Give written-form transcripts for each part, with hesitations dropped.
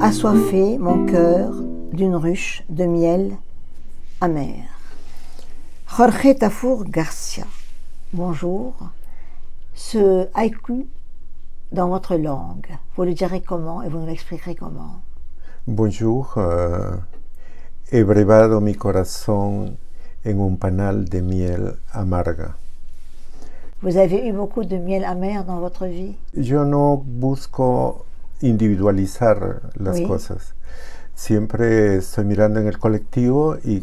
Assoiffé mon cœur d'une ruche de miel amer. Jorge Tafur Garcia. Bonjour. Ce haïku dans votre langue, vous le direz comment et vous nous l'expliquerez comment? Bonjour. He brevado mi corazón en un panal de miel amarga. Vous avez eu beaucoup de miel amer dans votre vie? Yo no busco individualizar las cosas. Siempre estoy mirando en el colectivo y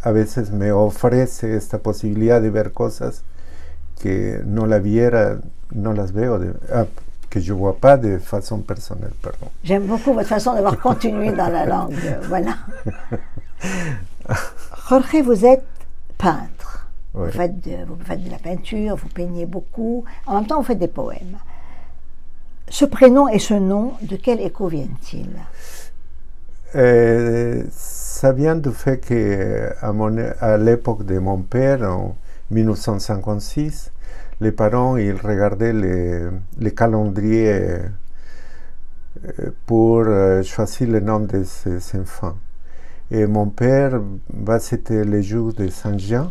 a veces me ofrece esta posibilidad de ver cosas que no la viera, no las veo, que je vois pas de façon personnelle, pardon. J'aime beaucoup votre façon d'avoir continué dans la langue, voilà. Jorge, vous êtes peintre. Oui. Vous faites de la peinture, vous peignez beaucoup, en même temps vous faites des poèmes. Ce prénom et ce nom, de quel écho viennent-ils? Ça vient du fait qu'à l'époque de mon père, en 1956, les parents ils regardaient les calendriers pour choisir le nom de ses enfants. Et mon père, c'était le jour de Saint-Jean.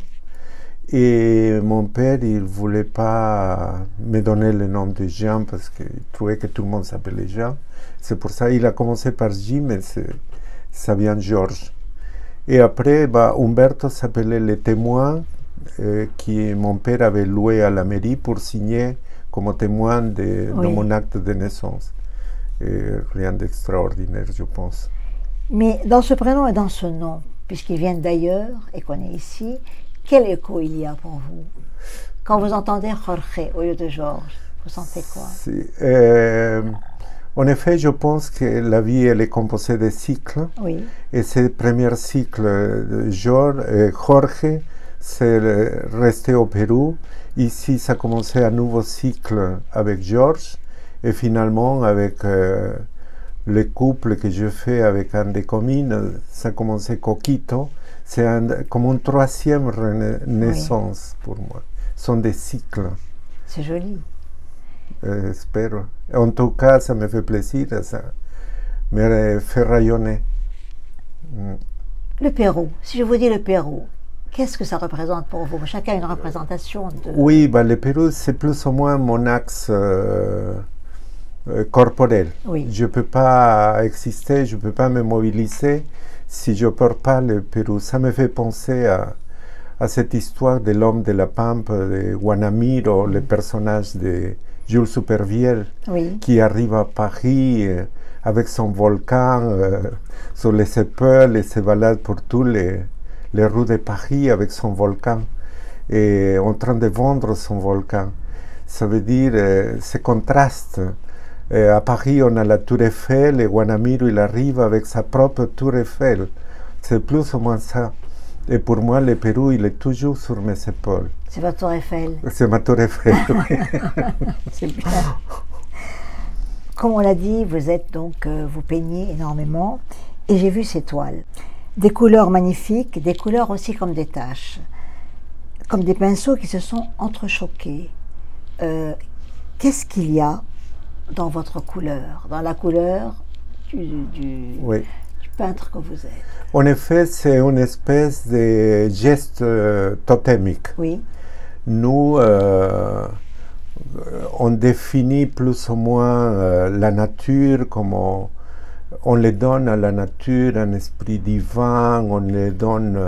Et mon père, il ne voulait pas me donner le nom de Jean parce qu'il trouvait que tout le monde s'appelait Jean. C'est pour ça qu'il a commencé par J, mais ça vient de Georges. Et après, Humberto s'appelait le témoin que mon père avait loué à la mairie pour signer comme témoin de mon acte de naissance. Et rien d'extraordinaire, je pense. Mais dans ce prénom et dans ce nom, puisqu'ils viennent d'ailleurs et qu'on est ici, quel écho il y a pour vous? Quand vous entendez Jorge au lieu de Georges, vous sentez quoi? En effet, je pense que la vie elle est composée de cycles. Oui. Et ce premier cycle de Jorge, c'est resté au Pérou. Ici, ça a commencé un nouveau cycle avec Georges. Et finalement, avec le couple que je fais avec un des communes, ça a commencé Coquito. C'est comme une troisième naissance pour moi. Ce sont des cycles. C'est joli. Espero. En tout cas, ça me fait plaisir, ça me fait rayonner. Le Pérou, si je vous dis le Pérou, qu'est-ce que ça représente pour vous? Chacun a une représentation de... Oui, le Pérou, c'est plus ou moins mon axe corporel. Oui. Je ne peux pas exister, je ne peux pas me mobiliser si je ne porte pas le Pérou. Ça me fait penser à cette histoire de l'homme de la Pampa, de Guanamiro, le personnage de Jules Supervielle, qui arrive à Paris avec son volcan sur les épaules et se balade pour tous les rues de Paris avec son volcan et en train de vendre son volcan. Ça veut dire ce contraste. À Paris, on a la Tour Eiffel et Guanamiro, il arrive avec sa propre Tour Eiffel. C'est plus ou moins ça. Et pour moi, le Pérou, il est toujours sur mes épaules. C'est votre Tour Eiffel. C'est ma Tour Eiffel, oui. C'est bien. Comme on l'a dit, vous êtes donc, vous peignez énormément. Et j'ai vu ces toiles. Des couleurs magnifiques, des couleurs aussi comme des taches. Comme des pinceaux qui se sont entrechoqués. Qu'est-ce qu'il y a dans votre couleur, dans la couleur du peintre que vous êtes? En effet, c'est une espèce de geste totémique. Oui. Nous, on définit plus ou moins la nature comme on le donne à la nature un esprit divin, on lui donne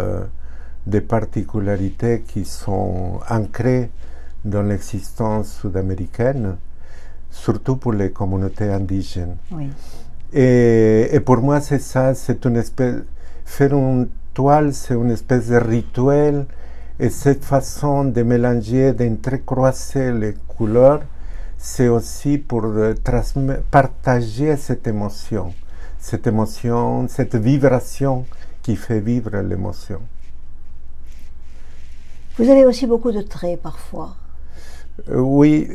des particularités qui sont ancrées dans l'existence sud-américaine, surtout pour les communautés indigènes. Oui. Et pour moi, c'est ça, c'est une espèce... Faire une toile, c'est une espèce de rituel, et cette façon de mélanger, d'entrecroiser les couleurs, c'est aussi pour partager cette émotion, cette vibration qui fait vivre l'émotion. Vous avez aussi beaucoup de traits parfois. Oui,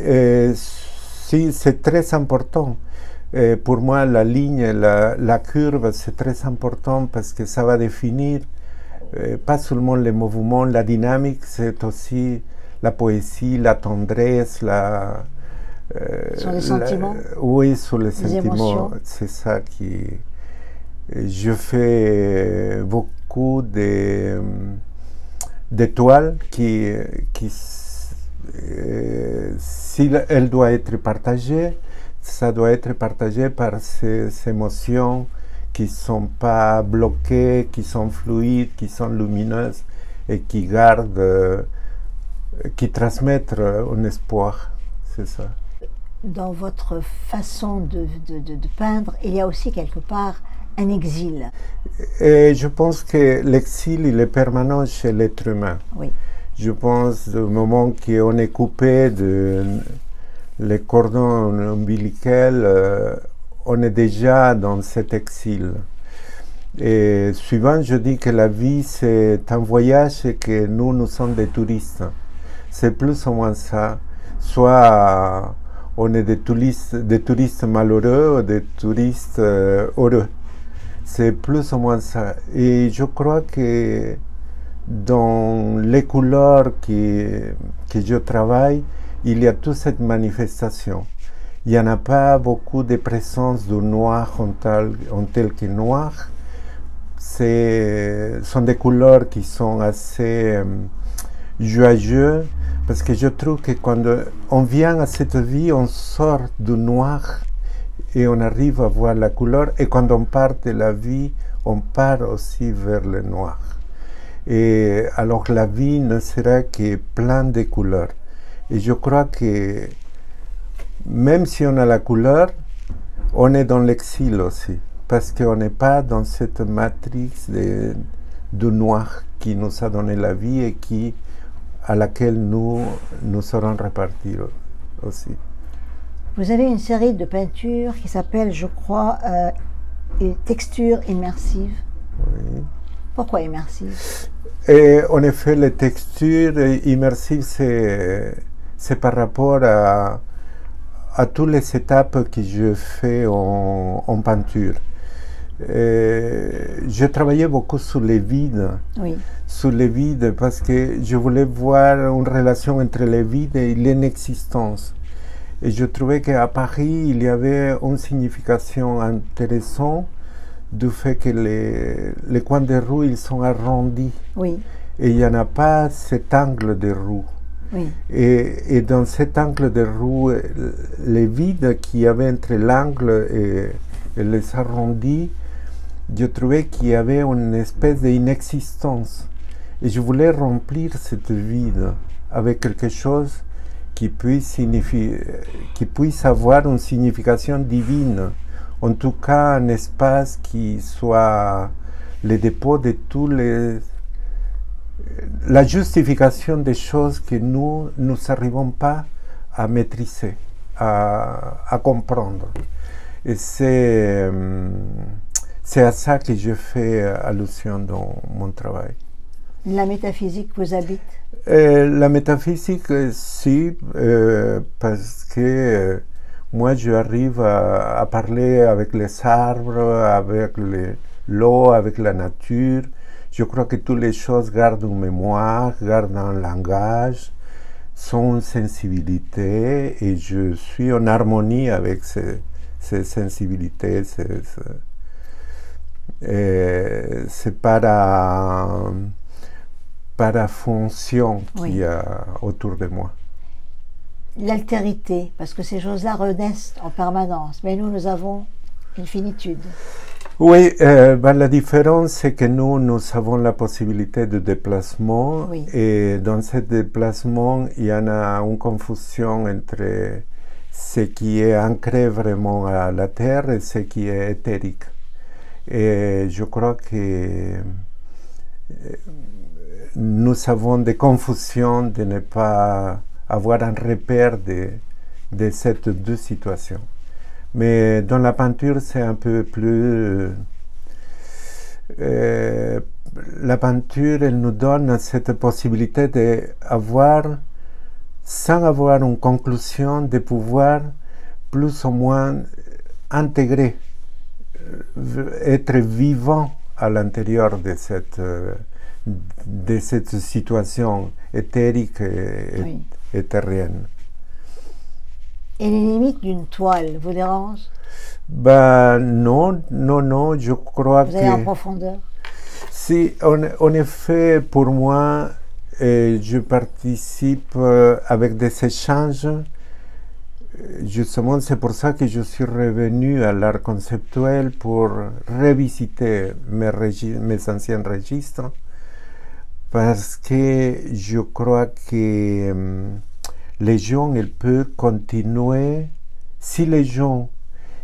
si, c'est très important. Pour moi, la ligne, la curve, c'est très important parce que ça va définir pas seulement le mouvement, la dynamique, c'est aussi la poésie, la tendresse, sur les sentiments. Oui, sur les sentiments. Émotions. C'est ça Je fais beaucoup d'étoiles qui si elle doit être partagée, ça doit être partagé par ces émotions qui ne sont pas bloquées, qui sont fluides, qui sont lumineuses et qui gardent, qui transmettent un espoir. C'est ça. Dans votre façon de peindre, il y a aussi quelque part un exil. Et je pense que l'exil, il est permanent chez l'être humain. Oui. Je pense au moment qu'on est coupé de les cordons ombilicaux, on est déjà dans cet exil. Et souvent, je dis que la vie, c'est un voyage et que nous sommes des touristes. C'est plus ou moins ça. Soit on est des touristes malheureux ou des touristes heureux. C'est plus ou moins ça. Et je crois que dans les couleurs que je travaille, il y a toute cette manifestation. Il n'y en a pas beaucoup de présence du noir en tel que noir. Ce sont des couleurs qui sont assez joyeuses, parce que je trouve que quand on vient à cette vie, on sort du noir et on arrive à voir la couleur, et quand on part de la vie, on part aussi vers le noir. Et alors la vie ne sera que plein de couleurs. Et je crois que même si on a la couleur, on est dans l'exil aussi, parce qu'on n'est pas dans cette matrice du noir qui nous a donné la vie et à laquelle nous serons répartis aussi. Vous avez une série de peintures qui s'appelle, je crois, texture immersive. Oui. Pourquoi immersive? Et en effet, les textures immersives, c'est par rapport à toutes les étapes que je fais en peinture. Je travaillais beaucoup sur les vides. Oui. Sur les vides, parce que je voulais voir une relation entre les vides et l'inexistence. Et je trouvais qu'à Paris, il y avait une signification intéressante du fait que les coins de rue, ils sont arrondis. Oui. Et il n'y en a pas cet angle de rue. Oui. Et dans cet angle de rue, les vides qu'il y avait entre l'angle et les arrondis, je trouvais qu'il y avait une espèce d'inexistence. Et je voulais remplir cette vide avec quelque chose qui puisse avoir une signification divine. En tout cas, un espace qui soit le dépôt de tous la justification des choses que nous n'arrivons pas à maîtriser, à comprendre. Et c'est à ça que je fais allusion dans mon travail. La métaphysique vous habite? La métaphysique, si, parce que moi j'arrive à parler avec les arbres, avec l'eau, avec la nature. Je crois que toutes les choses gardent une mémoire, gardent un langage, sont une sensibilité, et je suis en harmonie avec ces sensibilités. C'est pas la fonction qu'il y a autour de moi. L'altérité, parce que ces choses-là renaissent en permanence, mais nous avons une finitude. Oui, la différence, c'est que nous avons la possibilité de déplacement, oui. Et dans ce déplacement, il y en a une confusion entre ce qui est ancré vraiment à la terre et ce qui est éthérique. Et je crois que nous avons des confusions de ne pas avoir un repère de ces deux situations. Mais dans la peinture, c'est un peu plus... la peinture, elle nous donne cette possibilité d'avoir, sans avoir une conclusion, de pouvoir plus ou moins intégrer, être vivant à l'intérieur de cette situation éthérique et terrienne. Et les limites d'une toile vous dérangent? Ben non, non, non, je crois Vous allez en que... profondeur? Si, en effet, pour moi, je participe avec des échanges. Justement, c'est pour ça que je suis revenu à l'art conceptuel pour revisiter mes anciens registres, parce que je crois que les gens, ils peuvent continuer. Si les gens,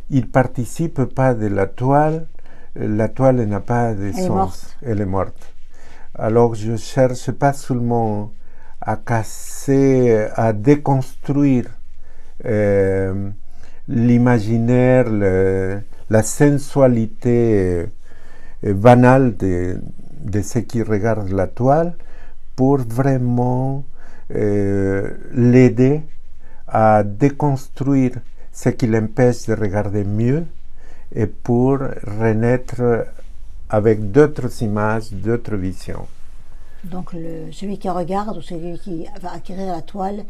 ils participent pas de la toile n'a pas de sens. Elle est morte. Alors, je cherche pas seulement à casser, à déconstruire l'imaginaire, la sensualité banale de ceux qui regardent la toile, pour vraiment l'aider à déconstruire ce qui l'empêche de regarder mieux et pour renaître avec d'autres images, d'autres visions. Donc celui qui regarde ou celui qui va acquérir la toile,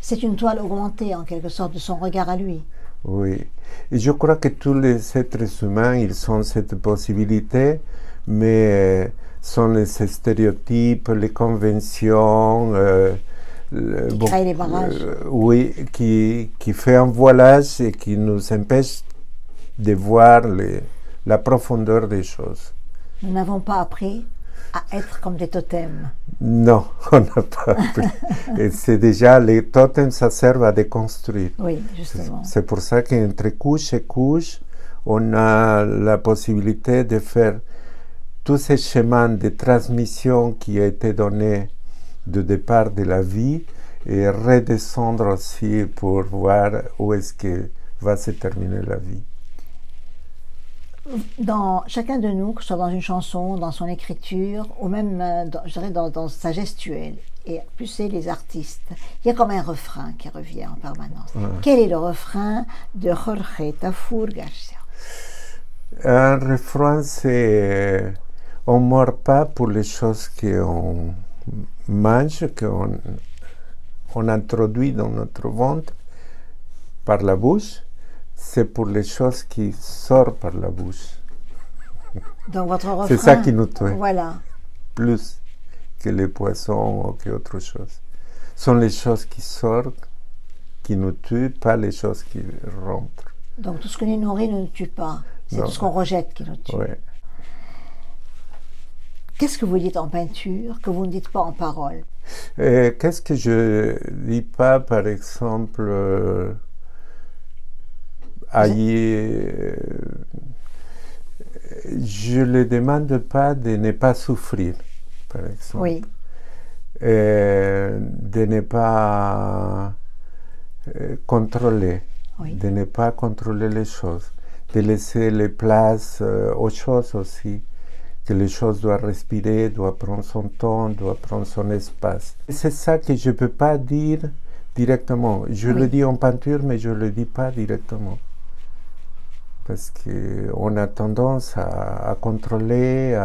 c'est une toile augmentée en quelque sorte de son regard à lui. Oui, et je crois que tous les êtres humains, ils ont cette possibilité, mais sont les stéréotypes, les conventions, Qui crée les barrages. Oui, qui fait un voilage et qui nous empêche de voir la profondeur des choses. Nous n'avons pas appris à être comme des totems. Non, on n'a pas appris. Et c'est déjà, les totems, ça sert à déconstruire. Oui, justement. C'est pour ça qu'entre couche et couche, on a la possibilité de faire tous ces schémas de transmission qui a été donné du départ de la vie et redescendre aussi pour voir où est-ce que va se terminer la vie. Dans chacun de nous, que ce soit dans une chanson, dans son écriture, ou même je dirais dans sa gestuelle, et plus c'est les artistes, il y a comme un refrain qui revient en permanence. Quel est le refrain de Jorge Tafur Garcia? Un refrain, c'est on ne meurt pas pour les choses qu'on mange, qu'on introduit dans notre ventre par la bouche. C'est pour les choses qui sortent par la bouche. Donc votre refrain, c'est ça qui nous tue. Voilà. Plus que les poissons ou qu'autre chose. Ce sont les choses qui sortent, qui nous tuent, pas les choses qui rentrent. Donc tout ce que nous nourrit ne nous tue pas. C'est tout ce qu'on rejette qui nous tue. Ouais. Qu'est-ce que vous dites en peinture que vous ne dites pas en parole? Qu'est-ce que je dis pas, par exemple, je ne demande pas de ne pas souffrir, par exemple. Oui. De ne pas contrôler, Oui. de ne pas contrôler les choses, de laisser les places aux choses aussi, que les choses doivent respirer, doivent prendre son temps, doivent prendre son espace. C'est ça que je ne peux pas dire directement. Je le dis en peinture, mais je ne le dis pas directement. Parce qu'on a tendance à contrôler,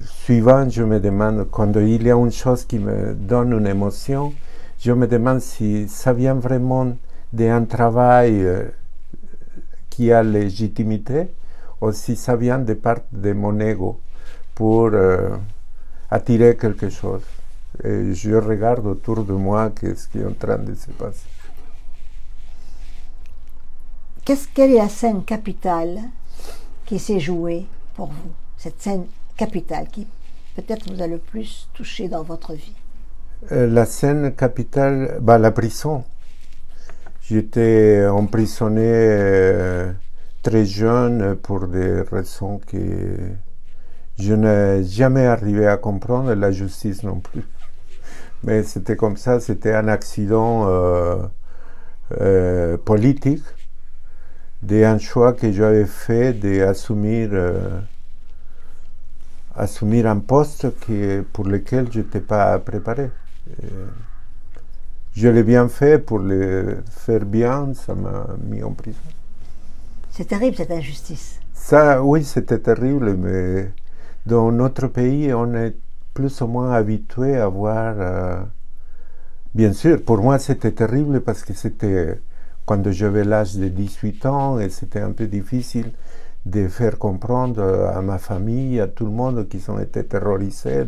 suivant, je me demande, quand il y a une chose qui me donne une émotion, je me demande si ça vient vraiment d'un travail qui a légitimité, ou si ça vient de part de mon ego pour attirer quelque chose. Et je regarde autour de moi qu'est-ce qui est en train de se passer. Quelle est la scène capitale qui s'est jouée pour vous? Cette scène capitale qui peut-être vous a le plus touché dans votre vie? La scène capitale, la prison. J'étais emprisonné très jeune pour des raisons que je n'ai jamais arrivé à comprendre, la justice non plus. Mais c'était comme ça, c'était un accident politique, d'un choix que j'avais fait d'assumer un poste pour lequel je n'étais pas préparé. Je l'ai bien fait, pour le faire bien, ça m'a mis en prison. C'est terrible cette injustice. Ça, oui, c'était terrible, mais dans notre pays, on est plus ou moins habitué à voir Bien sûr, pour moi c'était terrible parce que c'était quand j'avais l'âge de 18 ans et c'était un peu difficile de faire comprendre à ma famille, à tout le monde qui ont été terrorisés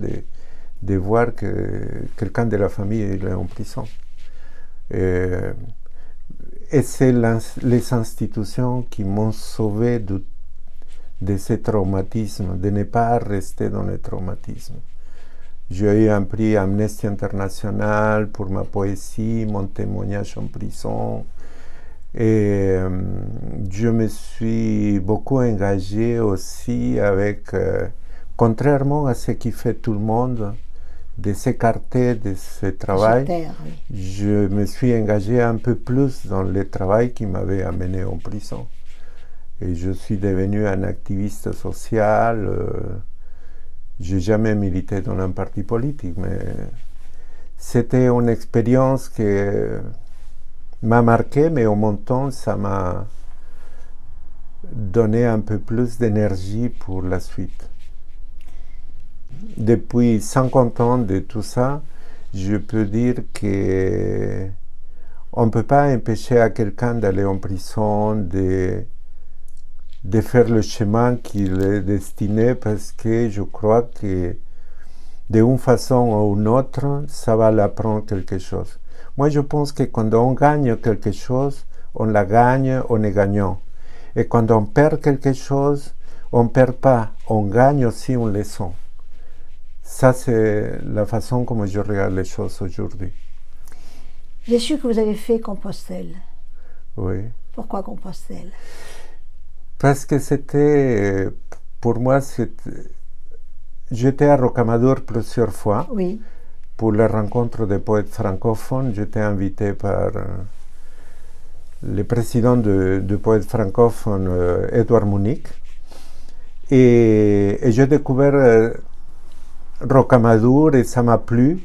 de voir que quelqu'un de la famille est en prison. Et c'est les institutions qui m'ont sauvé de ce traumatisme, de ne pas rester dans le traumatisme. J'ai eu un prix Amnesty International pour ma poésie, mon témoignage en prison. Et je me suis beaucoup engagé aussi avec, contrairement à ce qui fait tout le monde, de s'écarter de ce travail, je me suis engagé un peu plus dans le travail qui m'avait amené en prison. Et je suis devenu un activiste social. Je n'ai jamais milité dans un parti politique, mais c'était une expérience qui m'a marqué, mais en mon temps, ça m'a donné un peu plus d'énergie pour la suite. Depuis 50 ans de tout ça, je peux dire que on ne peut pas empêcher à quelqu'un d'aller en prison, de faire le chemin qu'il est destiné, parce que je crois que d'une façon ou d'une autre, ça va l'apprendre quelque chose. Moi, je pense que quand on gagne quelque chose, on la gagne, on est gagnant. Et quand on perd quelque chose, on ne perd pas, on gagne aussi une leçon. Ça, c'est la façon comme je regarde les choses aujourd'hui. J'ai su que vous avez fait Compostelle. Oui. Pourquoi Compostelle? Parce que c'était, pour moi, j'étais à Rocamadour plusieurs fois. Oui. Pour la rencontre des poètes francophones, j'étais invité par le président de poètes francophones, Edouard Munich. Et j'ai découvert Rocamadour et ça m'a plu.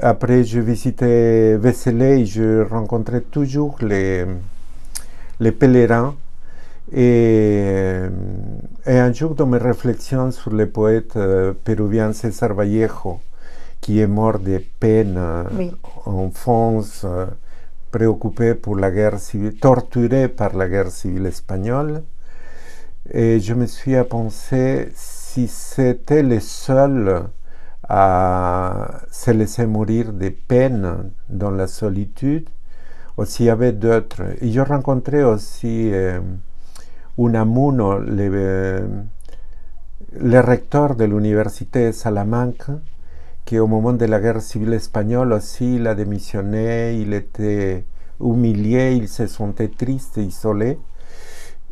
Après, je visitais Vézelay et je rencontrais toujours les pèlerins. Et un jour, dans mes réflexions sur le poète péruvien César Vallejo, qui est mort de peine en France, préoccupé pour la guerre civile, torturé par la guerre civile espagnole, et je me suis pensé si c'était le seul à se laisser mourir de peine dans la solitude, ou s'il y avait d'autres. Et je rencontrais aussi Unamuno, le recteur de l'université de Salamanca, qui au moment de la guerre civile espagnole aussi, il a démissionné, il était humilié, il se sentait triste, isolé,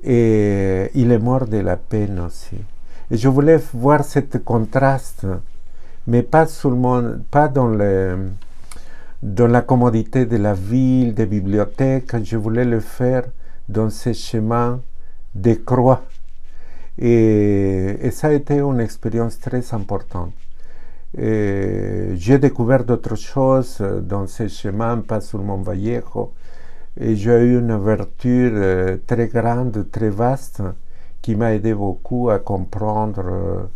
et il est mort de la peine aussi. Et je voulais voir ce contraste, mais pas seulement, pas dans la commodité de la ville, des bibliothèques, je voulais le faire dans ce chemin de croix. Et ça a été une expérience très importante. J'ai découvert d'autres choses dans ce chemin, pas seulement Vallejo, et j'ai eu une ouverture très grande, très vaste, qui m'a aidé beaucoup à comprendre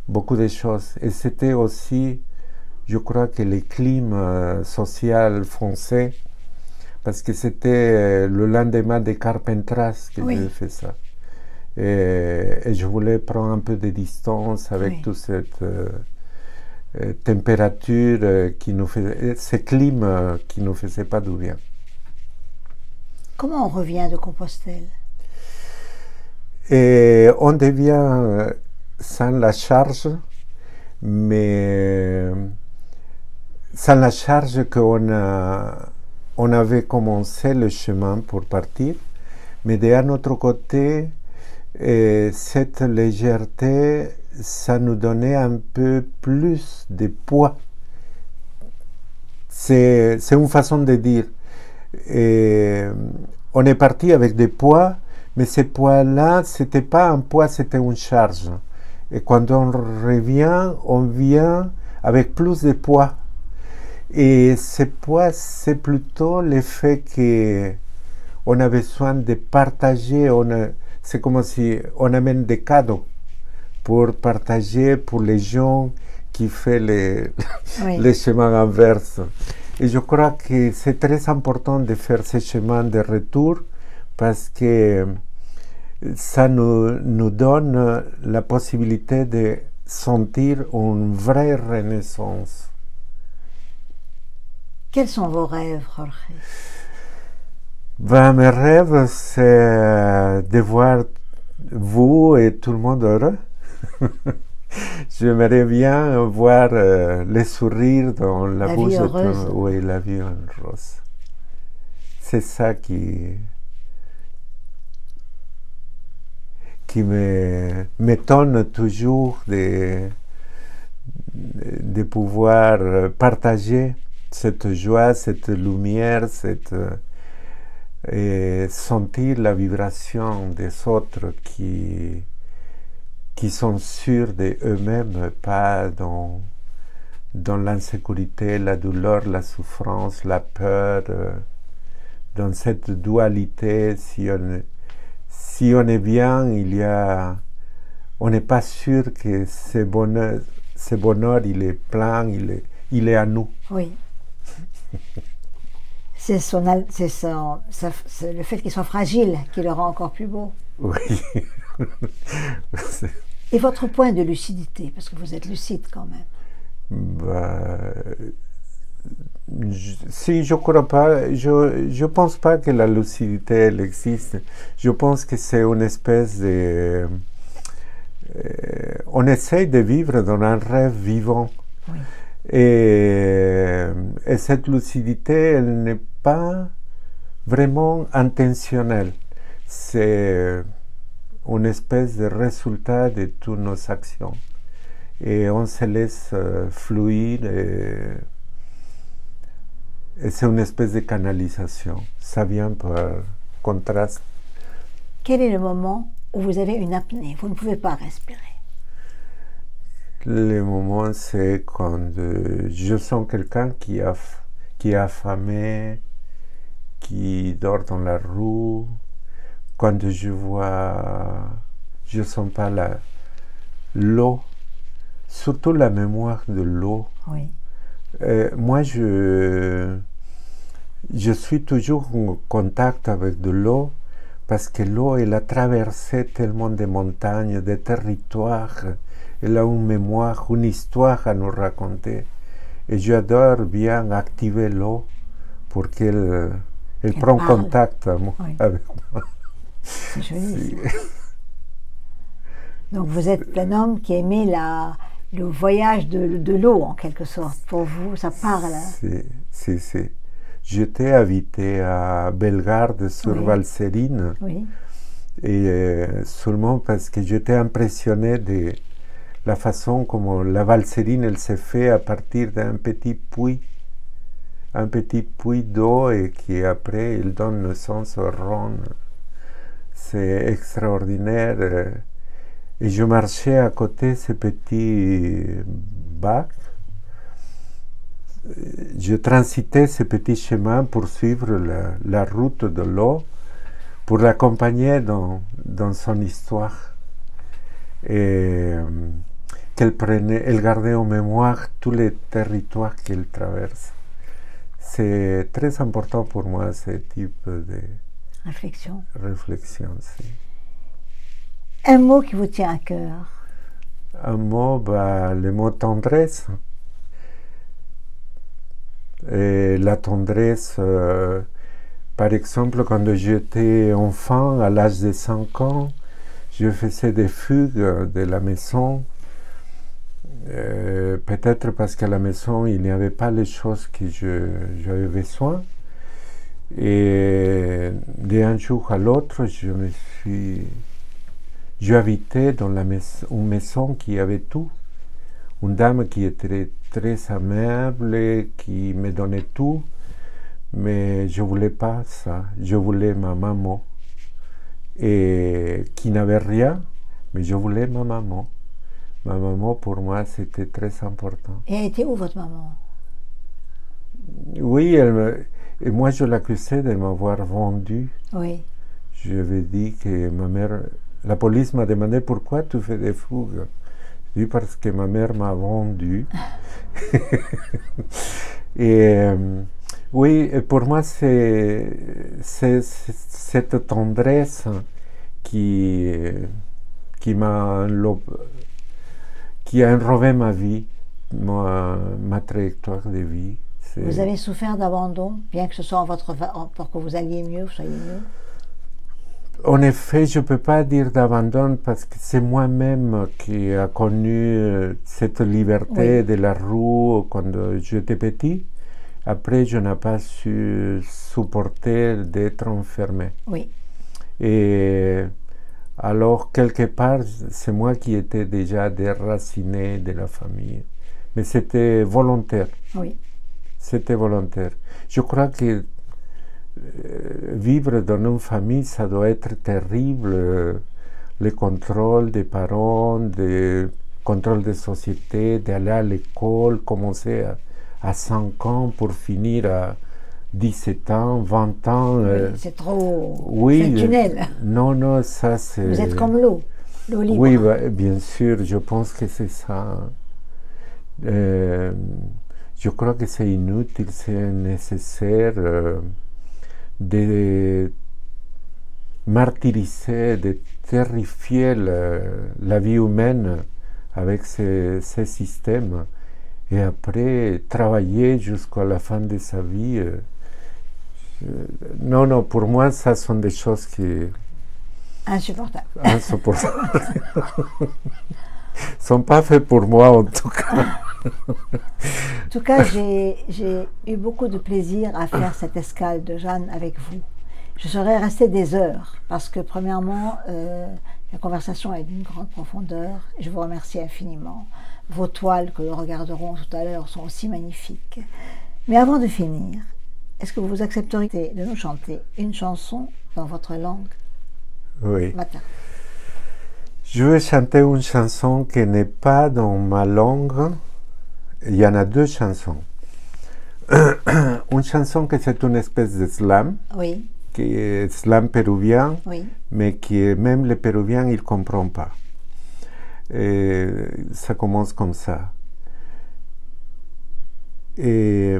beaucoup de choses. Et c'était aussi, je crois, que le climat social français, parce que c'était le lendemain des Carpentras que j'ai fait ça. Et je voulais prendre un peu de distance avec toute cette température qui nous faisait, ce climat qui nous faisait pas du bien. Comment on revient de Compostelle? Et on devient sans la charge, mais sans la charge on avait commencé le chemin pour partir, mais d'un autre côté, cette légèreté, ça nous donnait un peu plus de poids. C'est une façon de dire. On est parti avec des poids, mais ces poids-là, c'était pas un poids, c'était une charge. Et quand on revient, on vient avec plus de poids. Et ce poids, c'est plutôt le fait qu'on a besoin de partager. C'est comme si on amène des cadeaux pour partager pour les gens qui font les chemins inverses. Et je crois que c'est très important de faire ce chemin de retour parce que ça nous donne la possibilité de sentir une vraie renaissance. Quels sont vos rêves, Jorge? Ben, mes rêves, c'est de voir vous et tout le monde heureux. J'aimerais bien voir les sourires dans la bouche de tout le monde. Oui, la vie en rose. C'est ça qui m'étonne toujours de pouvoir partager cette joie, cette lumière, et sentir la vibration des autres qui sont sûrs d'eux-mêmes, pas dans l'insécurité, la douleur, la souffrance, la peur, dans cette dualité. Si on est bien, on n'est pas sûr que ce bonheur, il est plein, il est à nous. Oui. C'est le fait qu'il soit fragile qui le rend encore plus beau. Oui. Et votre point de lucidité, parce que vous êtes lucide quand même. Si je crois pas, je pense pas que la lucidité elle existe. Je pense que c'est une espèce de on essaye de vivre dans un rêve vivant. Oui. Et cette lucidité, elle n'est pas vraiment intentionnelle. C'est une espèce de résultat de toutes nos actions. Et on se laisse fluir et c'est une espèce de canalisation. Ça vient par contraste. Quel est le moment où vous avez une apnée? Vous ne pouvez pas respirer. Le moment, c'est quand je sens quelqu'un qui est affamé, qui dort dans la rue. Quand je sens pas l'eau, surtout la mémoire de l'eau. Oui. Moi, je suis toujours en contact avec de l'eau parce que l'eau, elle a traversé tellement de montagnes, de territoires. Elle a une mémoire, une histoire à nous raconter. Et j'adore bien activer l'eau pour qu'elle prenne contact avec moi. C'est joli. Donc vous êtes un homme qui aimait le voyage de l'eau en quelque sorte. Pour vous, ça parle. Si. J'étais habité à Bellegarde sur Valserine. Oui. Et seulement parce que j'étais impressionné de la façon como la Valserine elle se fait à partir d'un petit puits d'eau et qui après il donne naissance au Rhône. C'est extraordinaire. Et je marchais à côté de ce petit bac. Je transitais ce petit chemin pour suivre la route de l'eau, pour l'accompagner dans son histoire. Et elle gardait en mémoire tous les territoires qu'elle traverse. C'est très important pour moi, ce type de réflexion. Si. Un mot qui vous tient à cœur? Un mot, le mot tendresse. Et la tendresse, par exemple, quand j'étais enfant, à l'âge de 5 ans, je faisais des fugues de la maison. Peut-être parce qu'à la maison, il n'y avait pas les choses que j'avais besoin. Et d'un jour à l'autre, j'habitais dans une maison qui avait tout. Une dame qui était très aimable, qui me donnait tout. Mais je ne voulais pas ça. Je voulais ma maman. Et qui n'avait rien, mais je voulais ma maman. Ma maman, pour moi, c'était très important. Et elle était où, votre maman? Oui, et moi, je l'accusais de m'avoir vendu. Oui. Je lui ai dit que ma mère... La police m'a demandé pourquoi tu fais des fougues. Je dis parce que ma mère m'a vendu. Et oui, pour moi, c'est cette tendresse qui m'a qui a enrobé ma vie, ma trajectoire de vie. Vous avez souffert d'abandon, bien que ce soit pour que vous alliez mieux, vous soyez mieux? En effet, je ne peux pas dire d'abandon parce que c'est moi-même qui a connu cette liberté de la rue quand j'étais petit. Après, je n'ai pas su supporter d'être enfermé. Oui. Et alors, quelque part, c'est moi qui étais déjà déraciné de la famille. Mais c'était volontaire. Oui. C'était volontaire. Je crois que vivre dans une famille, ça doit être terrible. Le contrôle des parents, le contrôle des sociétés, d'aller à l'école, commencer à 5 ans pour finir à 17 ans, 20 ans. Oui, c'est trop... Oui, c'est un tunnel. Non, ça c'est... Vous êtes comme l'eau libre. Oui, bien sûr, je pense que c'est ça. Je crois que c'est inutile, c'est nécessaire de martyriser, de terrifier la vie humaine avec ces systèmes et après travailler jusqu'à la fin de sa vie. Non, pour moi, ça sont des choses qui... Insupportables. Insupportables. Sont pas faits pour moi, en tout cas. En tout cas, j'ai eu beaucoup de plaisir à faire cette escale de Jeanne avec vous. Je serais restée des heures parce que, premièrement, la conversation est d'une grande profondeur et je vous remercie infiniment. Vos toiles que nous regarderons tout à l'heure sont aussi magnifiques. Mais avant de finir, est-ce que vous accepteriez de nous chanter une chanson dans votre langue? Oui. Matin. Je vais chanter une chanson qui n'est pas dans ma langue. Il y en a 2 chansons. Une chanson que c'est une espèce de slam, oui. qui est slam péruvien, oui. mais qui même les Péruviens ils ne comprennent pas. Et ça commence comme ça. Et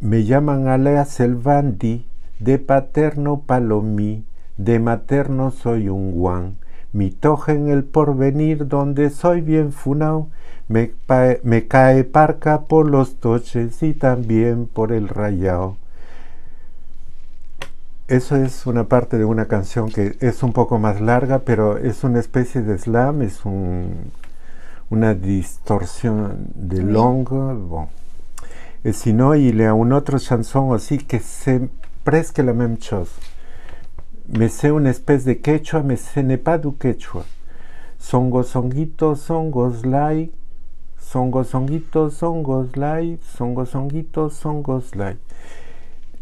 me llaman Alea Selvandi, de paterno palomí, de materno soy un guan. Mi toja en el porvenir, donde soy bien funao, me cae parca por los toches y también por el rayao. Eso es una parte de una canción que es un poco más larga, pero es una especie de slam, es una distorsión de langue. Bon. Et sinon, il y a une autre chanson aussi que c'est presque la même chose. Mais c'est une espèce de quechua, mais ce n'est pas du quechua. Songo songuito, songos lai, songo songuito, songos lai, songo songuito, songos lai.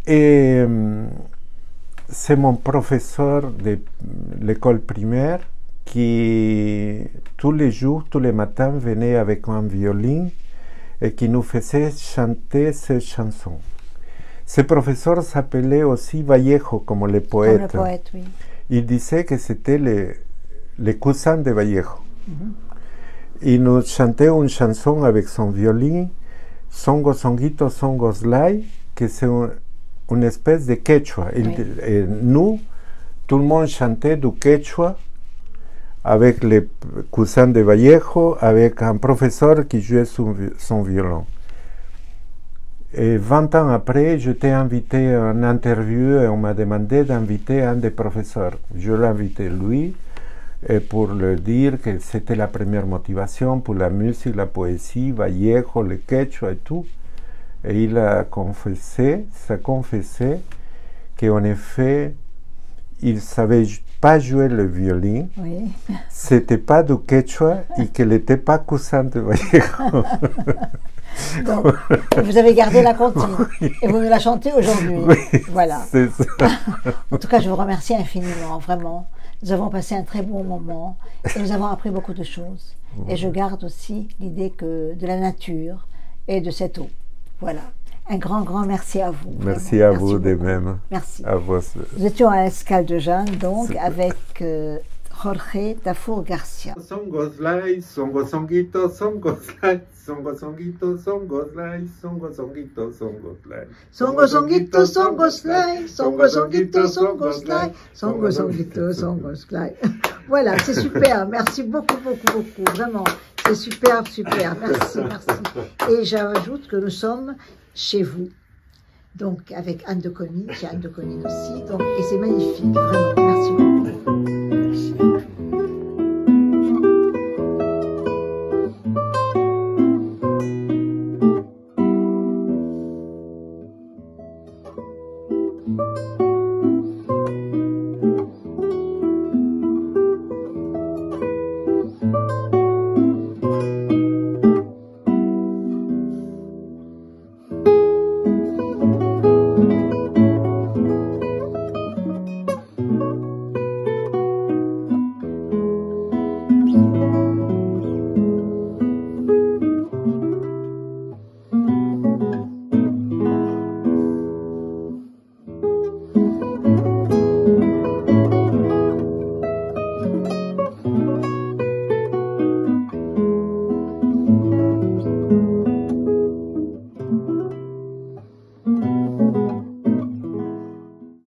Et c'est mon professeur de l'école primaire qui, tous les jours, tous les matins, venait avec un violon et qui nous faisait chanter ces chansons. Ce professeur s'appelait aussi Vallejo, comme le poète. Comme le poète, oui. Il disait que c'était les cousins de Vallejo. Il nous chantait une chanson avec son violon, Songo Songuito Songos Lai, que c'est une espèce de quechua. Et nous, tout le monde chantait du quechua avec les cousins de Vallejo, avec un professeur qui jouait son violon. Et 20 ans après, j'étais invité à une interview et on m'a demandé d'inviter un des professeurs. Je l'ai invité lui et pour lui dire que c'était la première motivation pour la musique, la poésie, Vallejo, le quechua et tout. Et il a confessé, qu'en effet, il ne savait pas jouer le violon, oui. C'était pas du quechua et qu'il n'était pas cousin de Vallejo. Donc, vous avez gardé la comptine et vous nous la chantez aujourd'hui. Oui, voilà. C'est ça. En tout cas, je vous remercie infiniment, vraiment. Nous avons passé un très bon moment et nous avons appris beaucoup de choses. Et je garde aussi l'idée de la nature et de cette eau. Voilà. Un grand merci à vous. Merci à vous de même. Merci. À vous. Nous étions à l'escale de Jeanne, donc, avec Jorge Tafur Garcia. Songos lai, songo songuito, songos lai, songo songuito, songos lai, songo songuito, songos lai. Songo songuito, songos lai, songo songuito, songos lai, songo songuito, songos lai. Voilà, c'est super. Merci beaucoup, beaucoup, beaucoup. Vraiment, c'est super, super. Merci, merci. Et j'ajoute que nous sommes chez vous. Donc, avec Anne de Conines, j'ai Anne de Conines aussi. Donc, et c'est magnifique, vraiment. Merci beaucoup.